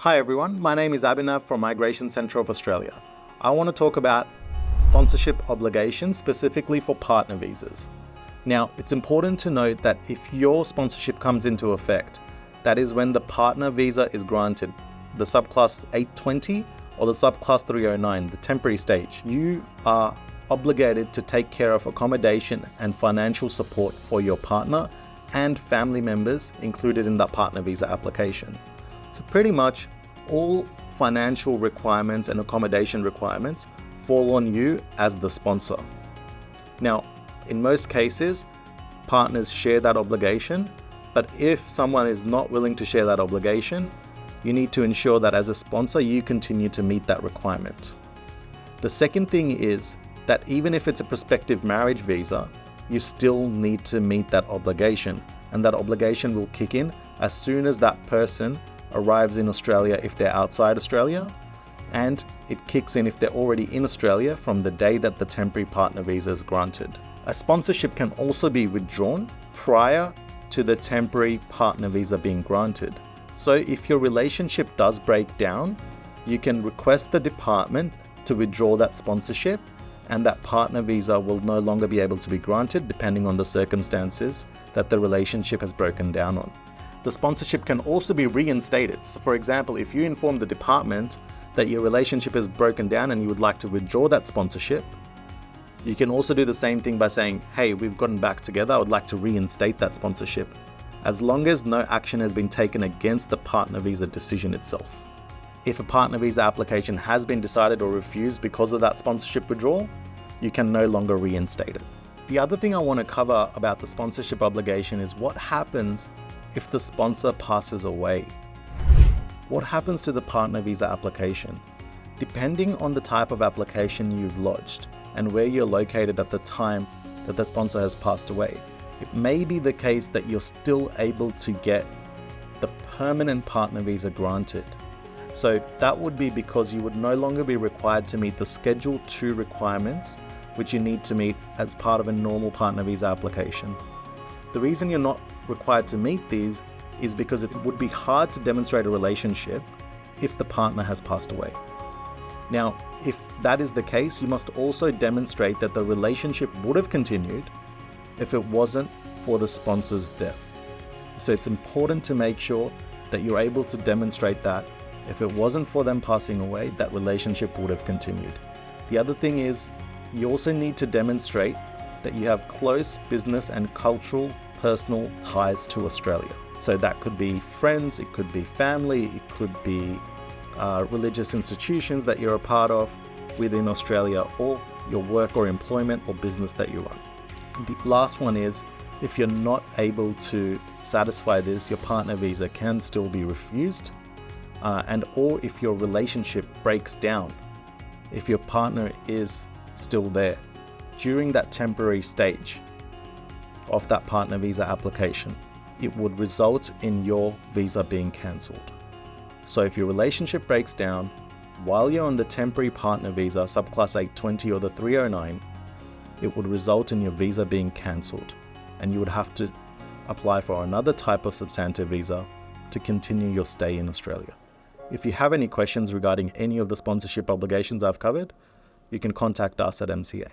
Hi everyone, my name is Abhinav from Migration Centre of Australia. I want to talk about sponsorship obligations specifically for partner visas. Now, it's important to note that if your sponsorship comes into effect, that is when the partner visa is granted, the subclass 820 or the subclass 309, the temporary stage, you are obligated to take care of accommodation and financial support for your partner and family members included in that partner visa application. So pretty much all financial requirements and accommodation requirements fall on you as the sponsor. Now, in most cases, partners share that obligation, but if someone is not willing to share that obligation, you need to ensure that as a sponsor, you continue to meet that requirement. The second thing is that even if it's a prospective marriage visa, you still need to meet that obligation, and that obligation will kick in as soon as that person arrives in Australia if they're outside Australia, and it kicks in if they're already in Australia from the day that the temporary partner visa is granted. A sponsorship can also be withdrawn prior to the temporary partner visa being granted. So if your relationship does break down, you can request the department to withdraw that sponsorship, and that partner visa will no longer be able to be granted depending on the circumstances that the relationship has broken down on. The sponsorship can also be reinstated. So for example, if you inform the department that your relationship is broken down and you would like to withdraw that sponsorship, you can also do the same thing by saying, hey, we've gotten back together, I would like to reinstate that sponsorship, as long as no action has been taken against the partner visa decision itself. If a partner visa application has been decided or refused because of that sponsorship withdrawal, you can no longer reinstate it. The other thing I want to cover about the sponsorship obligation is what happens if the sponsor passes away. What happens to the partner visa application? Depending on the type of application you've lodged and where you're located at the time that the sponsor has passed away, it may be the case that you're still able to get the permanent partner visa granted. So that would be because you would no longer be required to meet the Schedule 2 requirements, which you need to meet as part of a normal partner visa application. The reason you're not required to meet these is because it would be hard to demonstrate a relationship if the partner has passed away. Now, if that is the case, you must also demonstrate that the relationship would have continued if it wasn't for the sponsor's death. So it's important to make sure that you're able to demonstrate that if it wasn't for them passing away, that relationship would have continued. The other thing is, you also need to demonstrate that you have close business and cultural, personal ties to Australia. So that could be friends, it could be family, it could be religious institutions that you're a part of within Australia, or your work or employment or business that you run. The last one is, if you're not able to satisfy this, your partner visa can still be refused, or if your relationship breaks down, if your partner is still there during that temporary stage of that partner visa application, it would result in your visa being cancelled. So if your relationship breaks down while you're on the temporary partner visa, subclass 820 or the 309, it would result in your visa being cancelled, and you would have to apply for another type of substantive visa to continue your stay in Australia. If you have any questions regarding any of the sponsorship obligations I've covered, you can contact us at MCA.